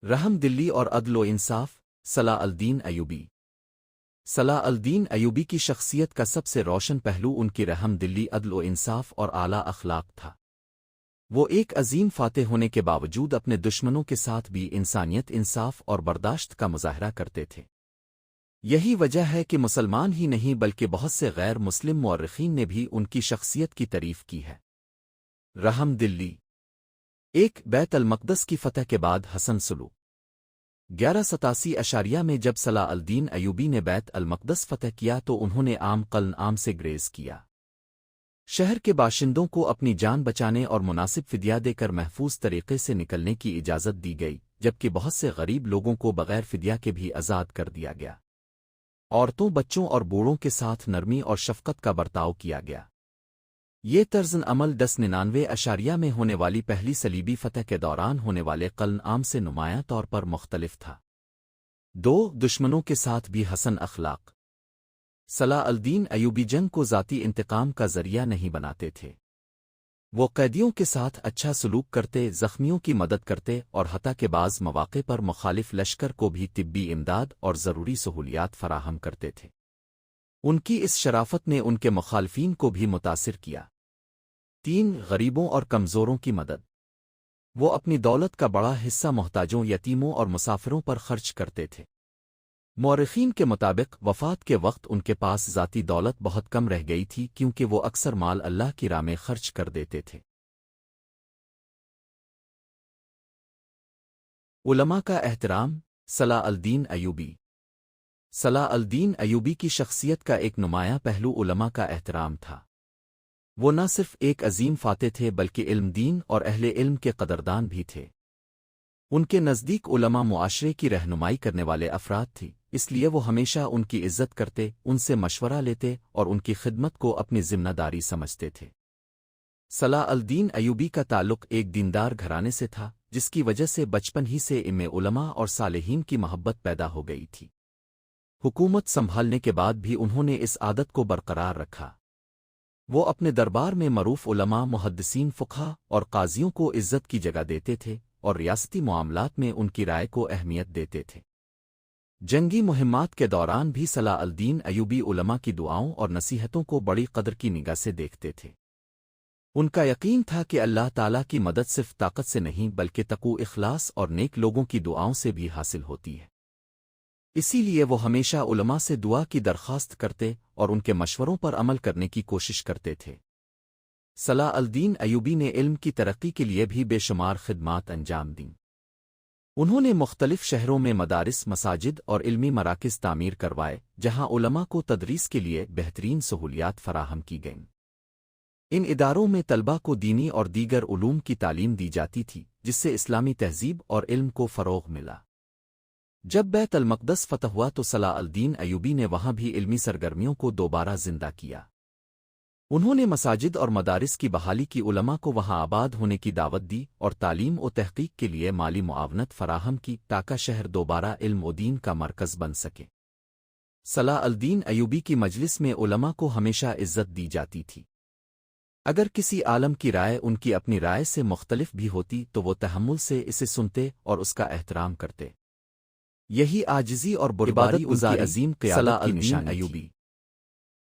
رحم دلی اور عدل و انصاف صلاح الدین ایوبی صلاح الدین ایوبی کی شخصیت کا سب سے روشن پہلو ان کی رحم دلی، عدل و انصاف اور اعلیٰ اخلاق تھا۔ وہ ایک عظیم فاتح ہونے کے باوجود اپنے دشمنوں کے ساتھ بھی انسانیت، انصاف اور برداشت کا مظاہرہ کرتے تھے۔ یہی وجہ ہے کہ مسلمان ہی نہیں بلکہ بہت سے غیر مسلم مورخین نے بھی ان کی شخصیت کی تعریف کی ہے۔ رحم دلی ایک بیت المقدس کی فتح کے بعد حسن سلو 1187 میں جب صلاح الدین ایوبی نے بیت المقدس فتح کیا تو انہوں نے عام قلعہ سے گریز کیا۔ شہر کے باشندوں کو اپنی جان بچانے اور مناسب فدیہ دے کر محفوظ طریقے سے نکلنے کی اجازت دی گئی، جبکہ بہت سے غریب لوگوں کو بغیر فدیہ کے بھی آزاد کر دیا گیا۔ عورتوں، بچوں اور بوڑھوں کے ساتھ نرمی اور شفقت کا برتاؤ کیا گیا۔ یہ طرز عمل 1099 میں ہونے والی پہلی صلیبی فتح کے دوران ہونے والے قلعہ سے نمایاں طور پر مختلف تھا۔ دشمنوں کے ساتھ بھی حسن اخلاق۔ صلاح الدین ایوبی جنگ کو ذاتی انتقام کا ذریعہ نہیں بناتے تھے۔ وہ قیدیوں کے ساتھ اچھا سلوک کرتے، زخمیوں کی مدد کرتے اور حتیٰ کہ بعض مواقع پر مخالف لشکر کو بھی طبی امداد اور ضروری سہولیات فراہم کرتے تھے۔ ان کی اس شرافت نے ان کے مخالفین کو بھی متاثر کیا۔ غریبوں اور کمزوروں کی مدد۔ وہ اپنی دولت کا بڑا حصہ محتاجوں، یتیموں اور مسافروں پر خرچ کرتے تھے۔ مورخین کے مطابق وفات کے وقت ان کے پاس ذاتی دولت بہت کم رہ گئی تھی، کیونکہ وہ اکثر مال اللہ کی راہ میں خرچ کر دیتے تھے۔ علماء کا احترام صلاح الدین ایوبی صلاح الدین ایوبی کی شخصیت کا ایک نمایاں پہلو علماء کا احترام تھا۔ وہ نہ صرف ایک عظیم فاتح تھے بلکہ علم، دین اور اہل علم کے قدردان بھی تھے۔ ان کے نزدیک علماء معاشرے کی رہنمائی کرنے والے افراد تھی، اس لیے وہ ہمیشہ ان کی عزت کرتے، ان سے مشورہ لیتے اور ان کی خدمت کو اپنی ذمہ داری سمجھتے تھے۔ صلاح الدین ایوبی کا تعلق ایک دیندار گھرانے سے تھا، جس کی وجہ سے بچپن ہی سے ان میں علماء اور صالحین کی محبت پیدا ہو گئی تھی۔ حکومت سنبھالنے کے بعد بھی انہوں نے اس عادت کو برقرار رکھا۔ وہ اپنے دربار میں معروف علماء، محدثین، فقہا اور قاضیوں کو عزت کی جگہ دیتے تھے اور ریاستی معاملات میں ان کی رائے کو اہمیت دیتے تھے۔ جنگی مہمات کے دوران بھی صلاح الدین ایوبی علماء کی دعاؤں اور نصیحتوں کو بڑی قدر کی نگاہ سے دیکھتے تھے۔ ان کا یقین تھا کہ اللہ تعالیٰ کی مدد صرف طاقت سے نہیں بلکہ تقوی، اخلاص اور نیک لوگوں کی دعاؤں سے بھی حاصل ہوتی ہے۔ اسی لیے وہ ہمیشہ علماء سے دعا کی درخواست کرتے اور ان کے مشوروں پر عمل کرنے کی کوشش کرتے تھے۔ صلاح الدین ایوبی نے علم کی ترقی کے لیے بھی بے شمار خدمات انجام دیں۔ انہوں نے مختلف شہروں میں مدارس، مساجد اور علمی مراکز تعمیر کروائے، جہاں علماء کو تدریس کے لیے بہترین سہولیات فراہم کی گئیں۔ ان اداروں میں طلباء کو دینی اور دیگر علوم کی تعلیم دی جاتی تھی، جس سے اسلامی تہذیب اور علم کو فروغ ملا۔ جب بیت المقدس فتح ہوا تو صلاح الدین ایوبی نے وہاں بھی علمی سرگرمیوں کو دوبارہ زندہ کیا۔ انہوں نے مساجد اور مدارس کی بحالی کی، علماء کو وہاں آباد ہونے کی دعوت دی اور تعلیم و تحقیق کے لیے مالی معاونت فراہم کی تاکہ شہر دوبارہ علم و دین کا مرکز بن سکے۔ صلاح الدین ایوبی کی مجلس میں علماء کو ہمیشہ عزت دی جاتی تھی۔ اگر کسی عالم کی رائے ان کی اپنی رائے سے مختلف بھی ہوتی تو وہ تحمل سے اسے سنتے اور اس کا احترام کرتے۔ یہی عاجزی اور بردباری کی عظیم قیادت کی نشانی تھی۔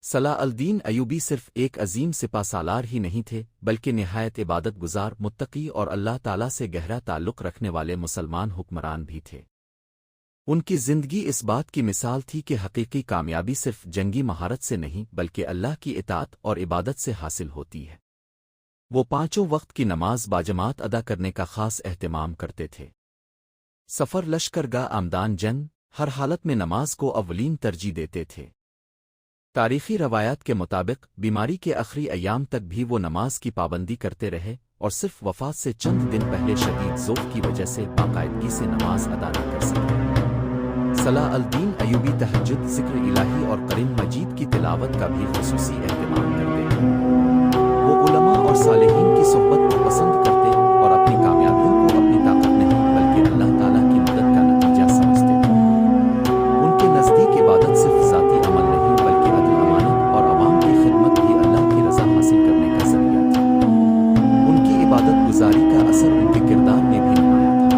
صلاح الدین ایوبی صرف ایک عظیم سپہ سالار ہی نہیں تھے بلکہ نہایت عبادت گزار، متقی اور اللہ تعالیٰ سے گہرا تعلق رکھنے والے مسلمان حکمران بھی تھے۔ ان کی زندگی اس بات کی مثال تھی کہ حقیقی کامیابی صرف جنگی مہارت سے نہیں بلکہ اللہ کی اطاعت اور عبادت سے حاصل ہوتی ہے۔ وہ 5 وقت کی نماز باجماعت ادا کرنے کا خاص اہتمام کرتے تھے۔ سفر، لشکرگاہ، آمدان جنگ، ہر حالت میں نماز کو اولین ترجیح دیتے تھے۔ تاریخی روایات کے مطابق بیماری کے آخری ایام تک بھی وہ نماز کی پابندی کرتے رہے اور صرف وفات سے چند دن پہلے شدید ذوق کی وجہ سے باقاعدگی سے نماز ادا نہ کر سکے۔ صلاح الدین ایوبی تہجد، ذکر الہی اور قرآن مجید کی تلاوت کا بھی خصوصی اہتمام کرتے تھے۔ وہ علماء اور صالحین کی صحبت کو پسند کرتے اور اپنی کامیابیوں کو اپنی طاقت نہیں بلکہ اللہ تعالیٰ کی مدد کا نتیجہ سمجھتے تھے۔ ان کے نزدیک عبادت صرف ذاتی عمل نہیں بلکہ عدل، امانت اور عوام کی خدمت بھی اللہ کی رضا حاصل کرنے کا ذریعہ تھی۔ ان کی عبادت گزاری کا اثر ان کے کردار میں بھی نمایاں تھا۔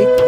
1.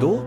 2.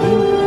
3.